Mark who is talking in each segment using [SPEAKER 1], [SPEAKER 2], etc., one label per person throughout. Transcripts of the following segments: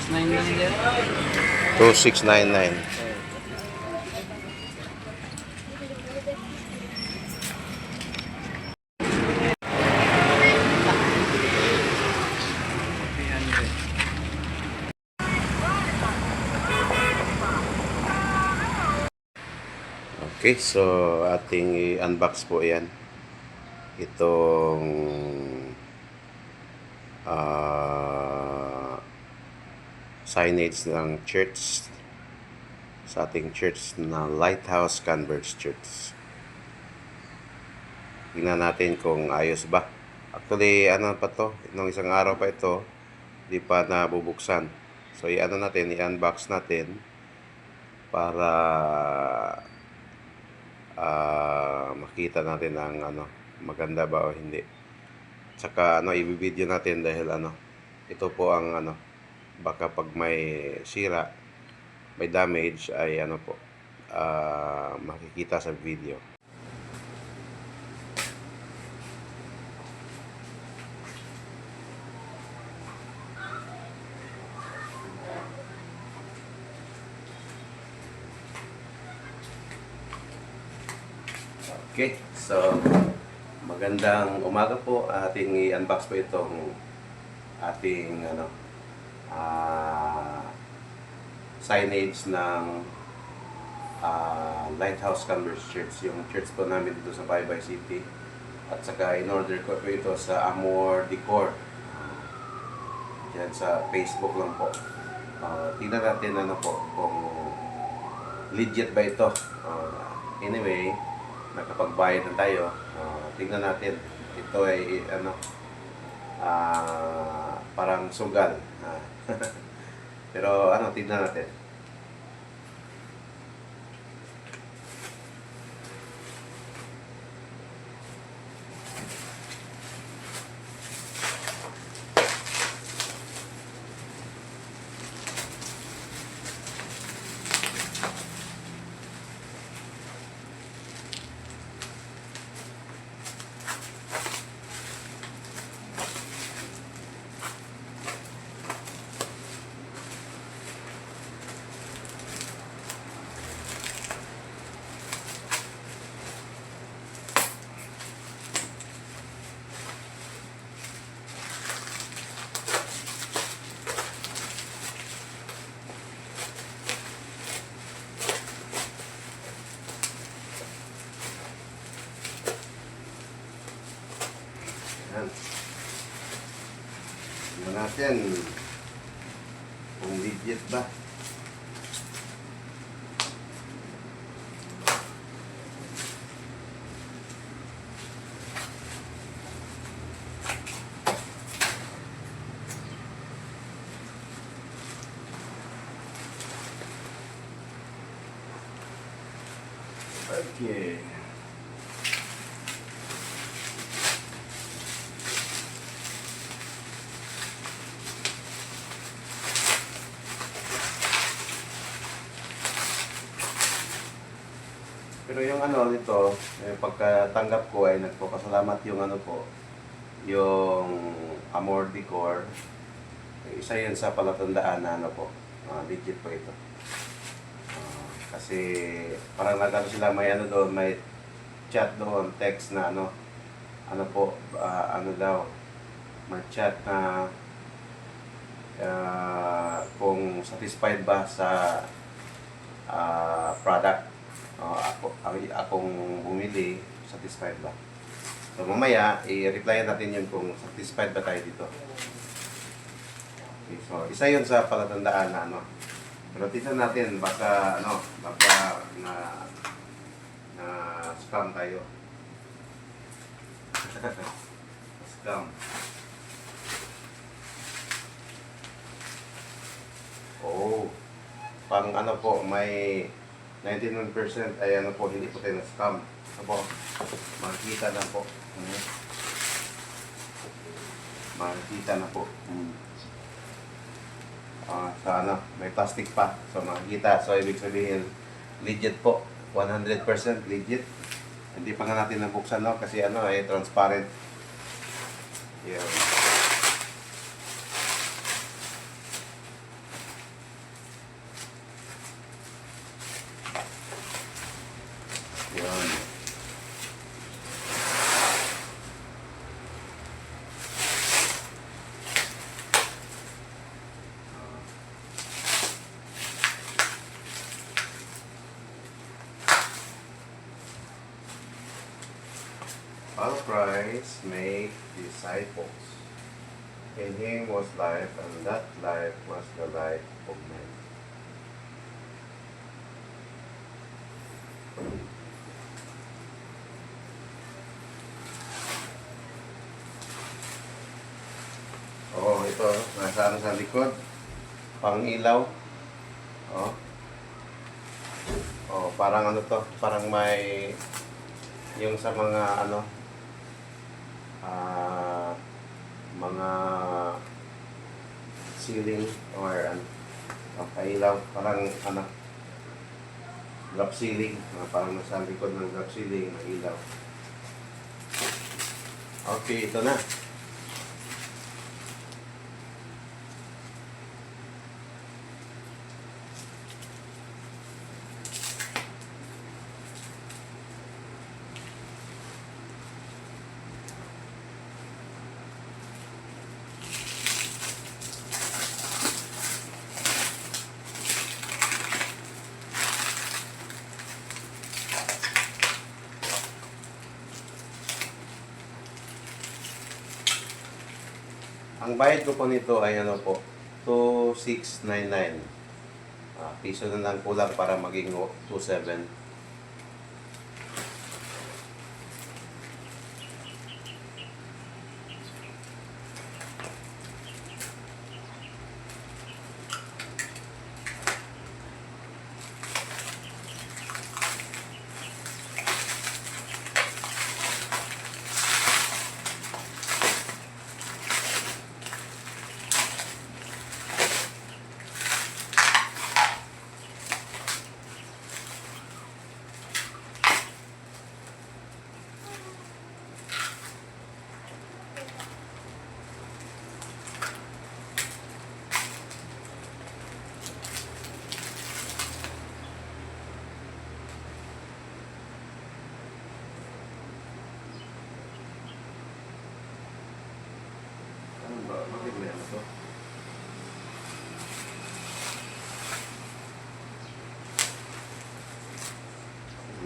[SPEAKER 1] 2699 yan.
[SPEAKER 2] 2699. Okay, so ating i-unbox po yan. Itong signage ng church sa ating church na Lighthouse Converge Church. Tingnan natin kung ayos ba. Actually, ano pa to? Nung isang araw pa ito, di pa nabubuksan. So, i-ano natin, i-unbox natin para makita natin ang ano, maganda ba o hindi. Tsaka ano, i-video natin dahil ano, ito po ang ano, baka pag may sira, may damage ay ano po, makikita sa video. Okay, so magandang umaga po. Ating i-unbox po itong ating ano, signage ng Lighthouse Converge Church, yung church po namin dito sa Baybay City. At saka in-order ko po ito sa Amor Decor. Yan sa Facebook lang po. Tingnan natin ano po kung legit ba ito. Anyway, nakapagbayad na tayo. Tingnan natin. Ito ay ano, parang sugal. Pero ano, tingnan natin. Yan. Tingnan natin kung legit ba. Okay. Pero yung ano nito, pagkatanggap ko ay nagpapasalamat yung ano po, yung Amor Decor. Isa yun sa palatandaan na ano po, legit po ito. Kasi parang nagano sila, may ano doon, may chat doon, text na ano po, ano daw, may chat na kung satisfied ba sa product. Akong bumili, satisfied ba? So mamaya, i-reply natin yun kung satisfied ba tayo dito. Okay, so isa yun sa palatandaan na ano. Pero tignan natin, baka ano, baka na scam tayo. Scam. Oh, pang ano po, may 99% ay ano po, hindi po tayo na-scam. Ano po, makikita na po. Makikita na po. Sa ano, may plastic pa. So makikita. So ibig sabihin, legit po. 100% legit. Hindi pa nga natin nabuksan, no? Kasi ano, transparent. Yan. Christ made disciples. In him was life, and that life was the light of men. Oh, ito, nasa ano sa likod. Pang ilaw. Oh. Oh, parang ano to, parang may yung sa mga ano mga ceiling or ano, pailaw, parang ano, drop ceiling, parang nasa likod ng drop ceiling na ilaw. Okay, ito na. Ang bayad ko po nito ay ano po, 2,699. Piso na lang kulang para maging 2,700. Ano ba? Bakit may ano to?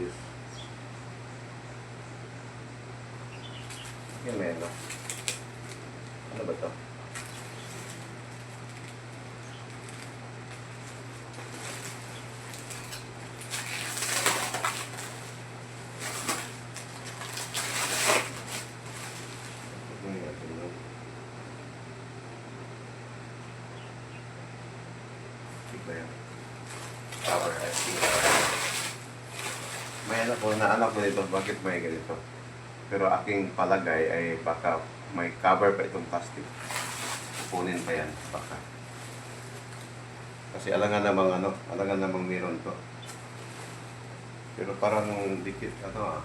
[SPEAKER 2] Yes. Yan may ano. Ano ba to? Power IC. May ano po, naanak ko dito, bakit may ganito? Pero aking palagay ay baka may cover pa itong plastic. Kukunin pa yan, baka. Kasi alangan namang ano, alangan namang meron to. Pero parang dikit, ano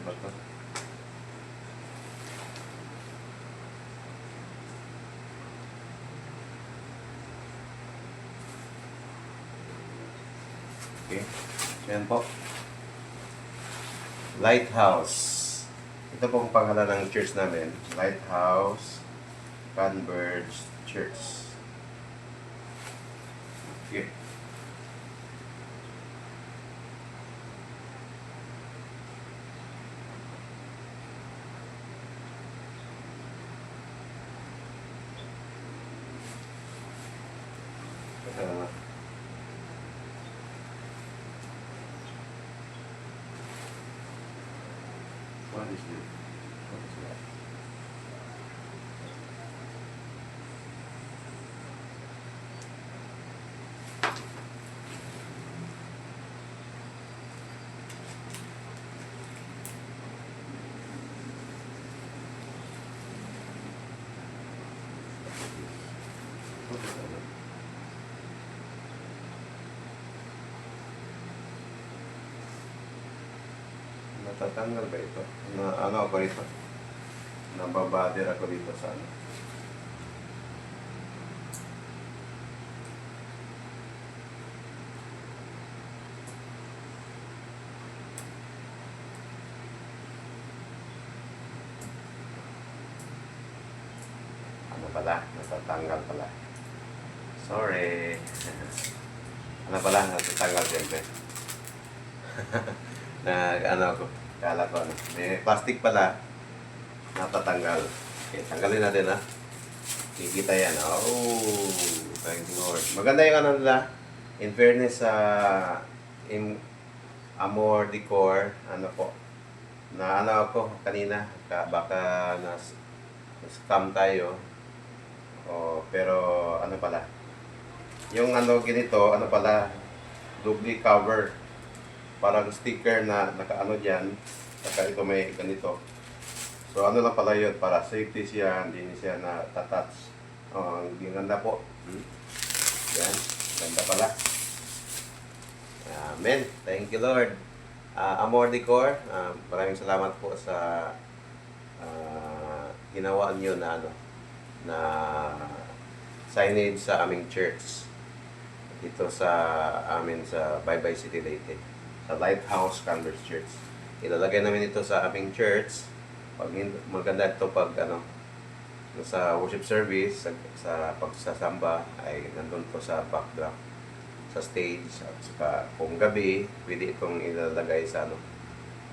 [SPEAKER 2] ba to? Okay, yan po. Lighthouse. Ito po ang pangalan ng church namin. Lighthouse Converge Church. Okay. What is this? What is that? What is that? Natatanggal ba ito? Ano ako rito? Nababader ako dito sa ano. Ano pala? Natatanggal pala. Sorry. Ano pala? Natatanggal siyempre. Ano ako, kala ko ano, may plastic pala, natatanggal. Okay, tanggalin natin ha. Kikita yan. Oh, thank you Lord. Maganda yung ano nila. In fairness sa Amor Decor, ano po, na ano ako kanina, baka scam tayo. Oh, pero ano pala, yung ano ganito, ano pala, doubly cover. Parang sticker na nakaano dyan, saka ito may ganito. So ano lang pala yun, para safety siya, hindi siya na-touch. Oh, ang ganda po. Yan, ganda pala. Amen. Thank you Lord. Amor Decor, maraming salamat po sa ginawa niyo na ano, na signage sa aming church. Dito sa amin sa Baybay City Leyte, sa Lighthouse Converse Church. Ilalagay namin ito sa aming church. Maganda ito pag ano, sa worship service, sa pagsasamba ay nandun po sa backdrop, sa stage, at saka kung gabi pwede itong ilalagay sa ano,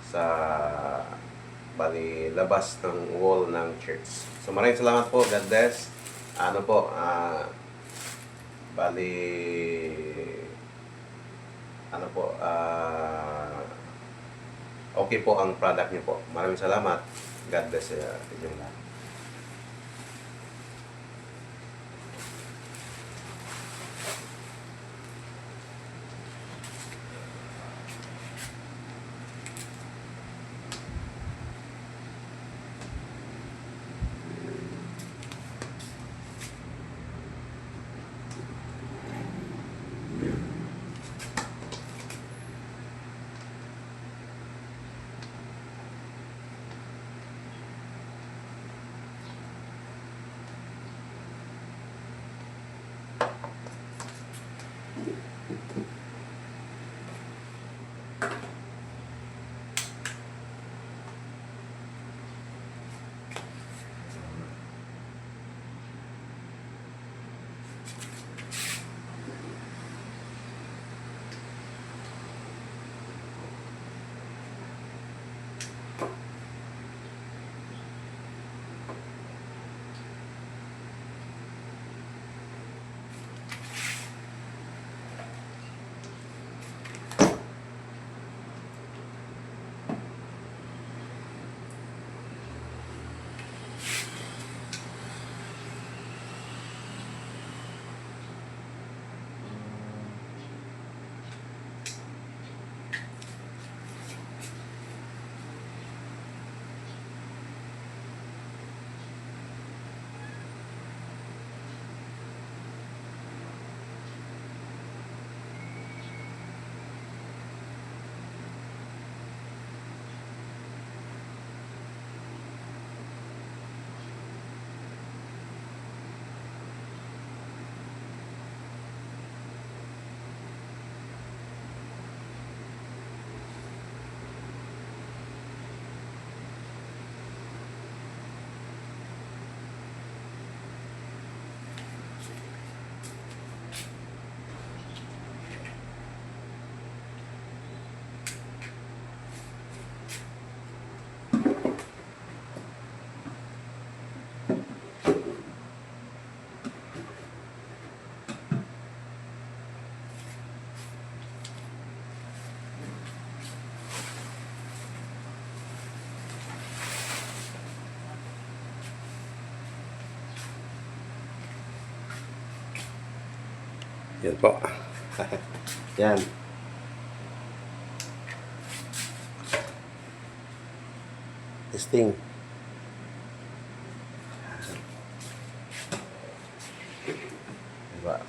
[SPEAKER 2] sa bali labas ng wall ng church. So maraming salamat po, God bless. Ano po, bali ano po, okay po ang product niyo po. Maraming salamat. God bless inyong lahat. Yan po. Yan. Testing. Diba?